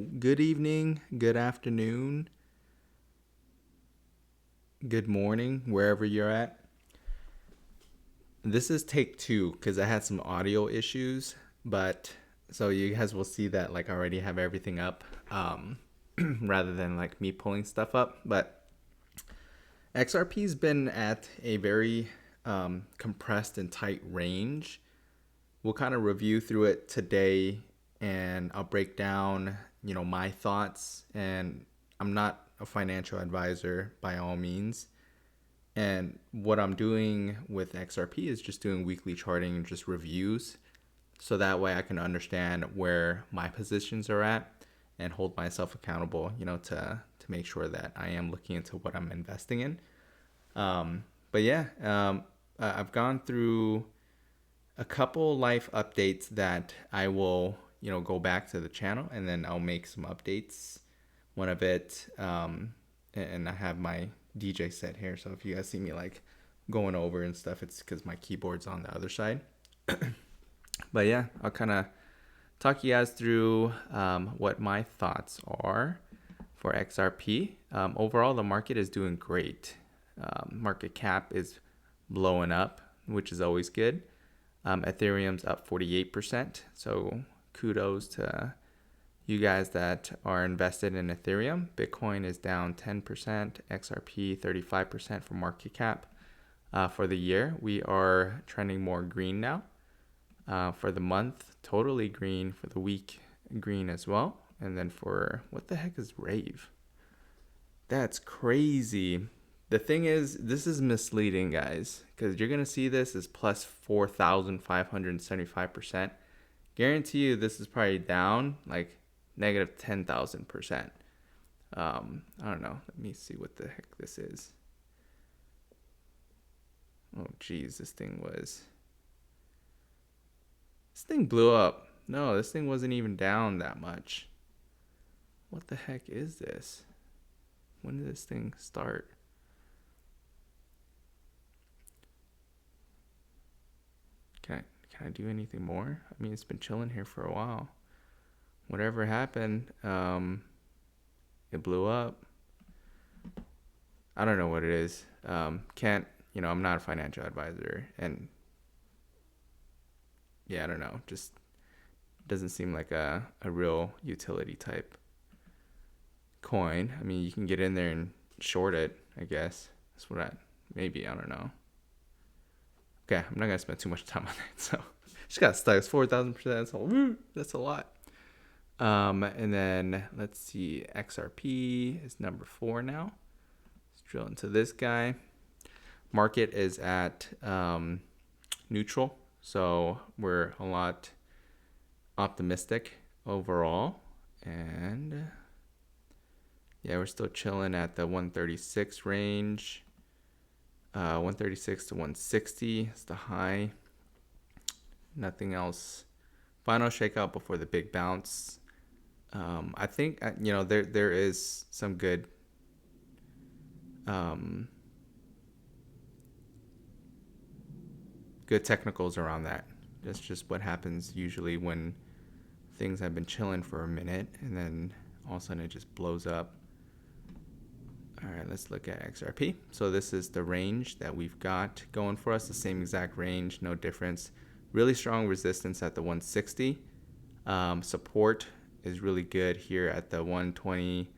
Good evening, good afternoon, good morning, wherever you're at. This is take two because I had some audio issues, but so you guys will see that I already have everything up, rather than me pulling stuff up. But XRP's been at a very compressed and tight range. We'll kind of review through it today, and I'll break down my thoughts. And I'm not a financial advisor by all means, and what I'm doing with XRP is just doing weekly charting and just reviews, so that way I can understand where my positions are at and hold myself accountable, to make sure that I am looking into what I'm investing in. But yeah, I've gone through a couple life updates that I will, go back to the channel, and then I'll make some updates. One of it, and I have my DJ set here, so if you guys see me going over and stuff, it's because my keyboard's on the other side. But yeah, I'll kind of talk you guys through what my thoughts are for XRP. Overall, the market is doing great. Market cap is blowing up, which is always good. Ethereum's up 48%, so kudos to you guys that are invested in Ethereum. Bitcoin is down 10%, XRP 35% for market cap. For the year, we are trending more green now. For the month, totally green. For the week, green as well. And then for, what the heck is Rave? That's crazy. The thing is, this is misleading, guys, because you're going to see this as plus 4,575%. Guarantee you this is probably down negative 10,000%. I don't know. Let me see what the heck this is. Oh, geez, this thing blew up. No, this thing wasn't even down that much. What the heck is this? When did this thing start? Can I do anything more? I mean, it's been chilling here for a while. Whatever happened, it blew up. I don't know what it is. I'm not a financial advisor, and yeah, I don't know. Just doesn't seem like a real utility type coin. I mean, you can get in there and short it, I guess. That's what I don't know. Okay, I'm not gonna spend too much time on that. So just got stuck. It's 4,000%. That's a lot. And then let's see, XRP is number 4 now. Let's drill into this guy. Market is at neutral, so we're a lot optimistic overall. And yeah, we're still chilling at the 136 range. 136 to 160 is the high. Nothing else. Final shakeout before the big bounce. I think there is some good good technicals around that. That's just what happens usually when things have been chilling for a minute and then all of a sudden it just blows up. All right, let's look at XRP. So this is the range that we've got going for us, the same exact range, no difference. Really strong resistance at the 160. Support is really good here at the 120.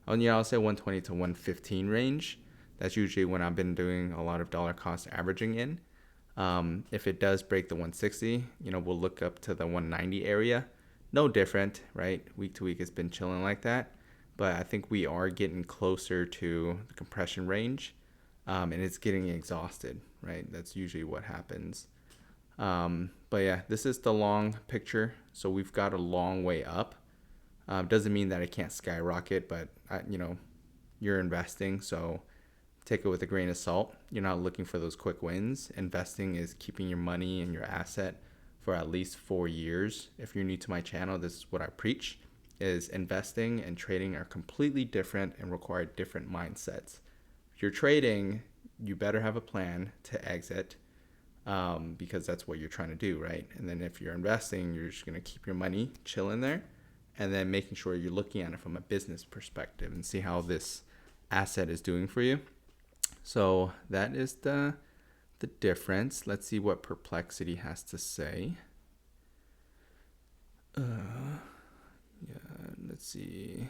I'll say 120 to 115 range. That's usually when I've been doing a lot of dollar cost averaging in. If it does break the 160, we'll look up to the 190 area. No different, right? Week to week, it's been chilling like that. But I think we are getting closer to the compression range, and it's getting exhausted, right? That's usually what happens. But yeah, this is the long picture. So we've got a long way up. Doesn't mean that it can't skyrocket, but you're investing, so take it with a grain of salt. You're not looking for those quick wins. Investing is keeping your money and your asset for at least 4 years. If you're new to my channel, this is what I preach. Is investing and trading are completely different and require different mindsets. If you're trading, you better have a plan to exit, because that's what you're trying to do, right? And then if you're investing, you're just going to keep your money chilling there and then making sure you're looking at it from a business perspective and see how this asset is doing for you. So that is the difference. Let's see what Perplexity has to say. Let's see.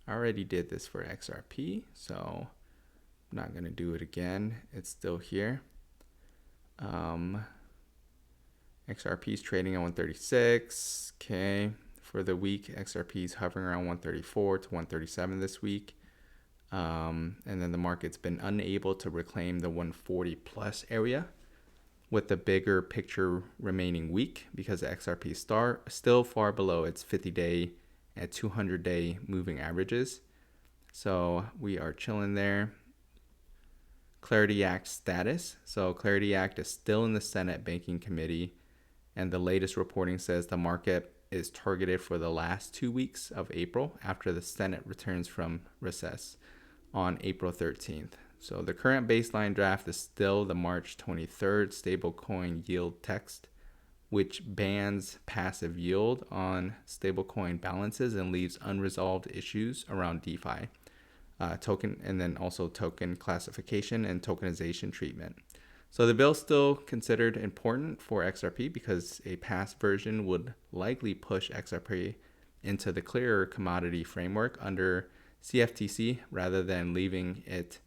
I already did this for XRP, so I'm not going to do it again. It's still here. XRP is trading at 136. Okay. For the week, XRP is hovering around 134 to 137 this week. And then the market's been unable to reclaim the 140 plus area, with the bigger picture remaining weak because the XRP is still far below its 50-day and 200-day moving averages. So we are chilling there. Clarity Act status. So Clarity Act is still in the Senate Banking Committee, and the latest reporting says the market is targeted for the last 2 weeks of April after the Senate returns from recess on April 13th. So the current baseline draft is still the March 23rd stablecoin yield text, which bans passive yield on stablecoin balances and leaves unresolved issues around DeFi, token, and then also token classification and tokenization treatment. So the bill is still considered important for XRP because a passed version would likely push XRP into the clearer commodity framework under CFTC rather than leaving it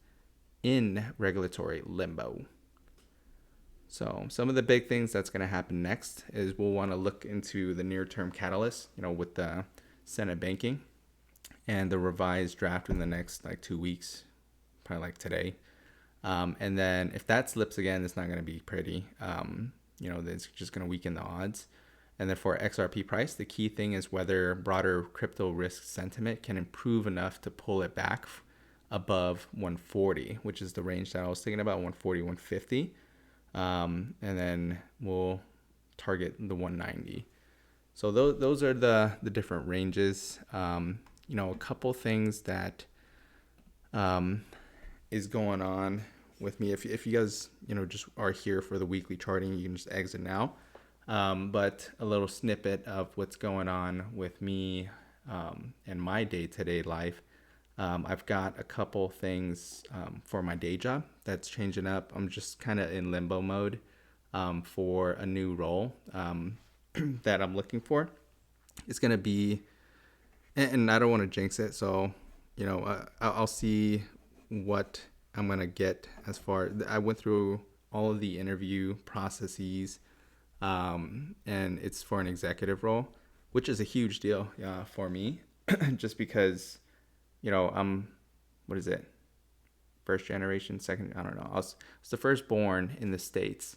in regulatory limbo. So some of the big things that's going to happen next is we'll want to look into the near-term catalyst, with the Senate banking and the revised draft in the next 2 weeks, probably like today. And then if that slips again, it's not going to be pretty. It's just going to weaken the odds. And then for XRP price, the key thing is whether broader crypto risk sentiment can improve enough to pull it back above 140, which is the range that I was thinking about, 140, 150. And then we'll target the 190. So those are the different ranges. A couple things that is going on with me. If you guys, just are here for the weekly charting, you can just exit now. But a little snippet of what's going on with me and my day-to-day life. I've got a couple things for my day job that's changing up. I'm just kind of in limbo mode for a new role that I'm looking for. It's going to be, and I don't want to jinx it, so, I'll see what I'm going to get as far. I went through all of the interview processes, and it's for an executive role, which is a huge deal for me, just because I'm, what is it? First generation, second, I don't know. I was the firstborn in the States,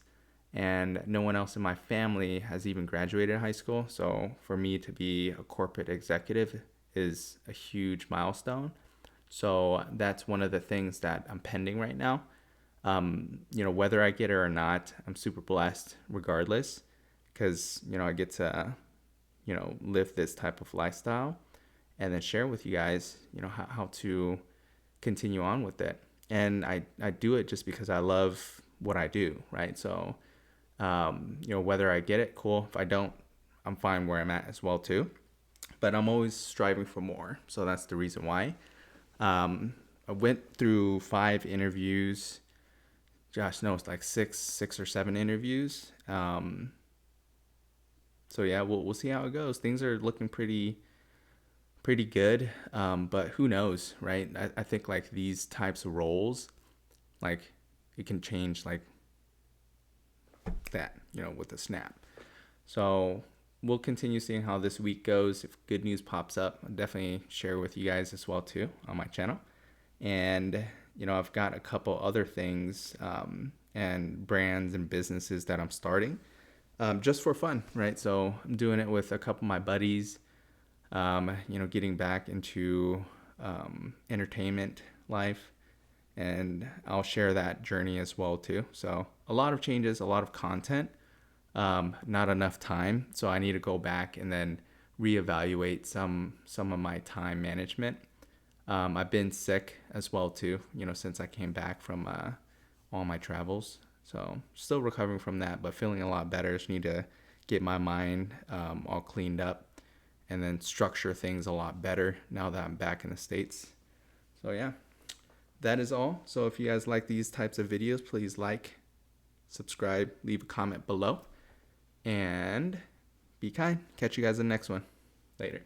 and no one else in my family has even graduated high school. So for me to be a corporate executive is a huge milestone. So that's one of the things that I'm pending right now. Whether I get it or not, I'm super blessed regardless, because, I get to, live this type of lifestyle and then share with you guys, how to continue on with it. And I do it just because I love what I do, right? So, whether I get it, cool. If I don't, I'm fine where I'm at as well too. But I'm always striving for more. So that's the reason why. I went through 5 interviews. Josh knows, like six or 7 interviews. So yeah, we'll see how it goes. Things are looking pretty good, but who knows, right? I think like these types of roles, like it can change like that, with a snap. So we'll continue seeing how this week goes. If good news pops up, I'll definitely share with you guys as well too on my channel. And I've got a couple other things and brands and businesses that I'm starting just for fun, right? So I'm doing it with a couple of my buddies. Getting back into entertainment life, and I'll share that journey as well too. So a lot of changes, a lot of content, not enough time. So I need to go back and then reevaluate some of my time management. I've been sick as well too, since I came back from all my travels. So still recovering from that, but feeling a lot better. Just need to get my mind all cleaned up and then structure things a lot better now that I'm back in the States. So yeah, that is all. So if you guys like these types of videos, please like, subscribe, leave a comment below, and be kind. Catch you guys in the next one. Later.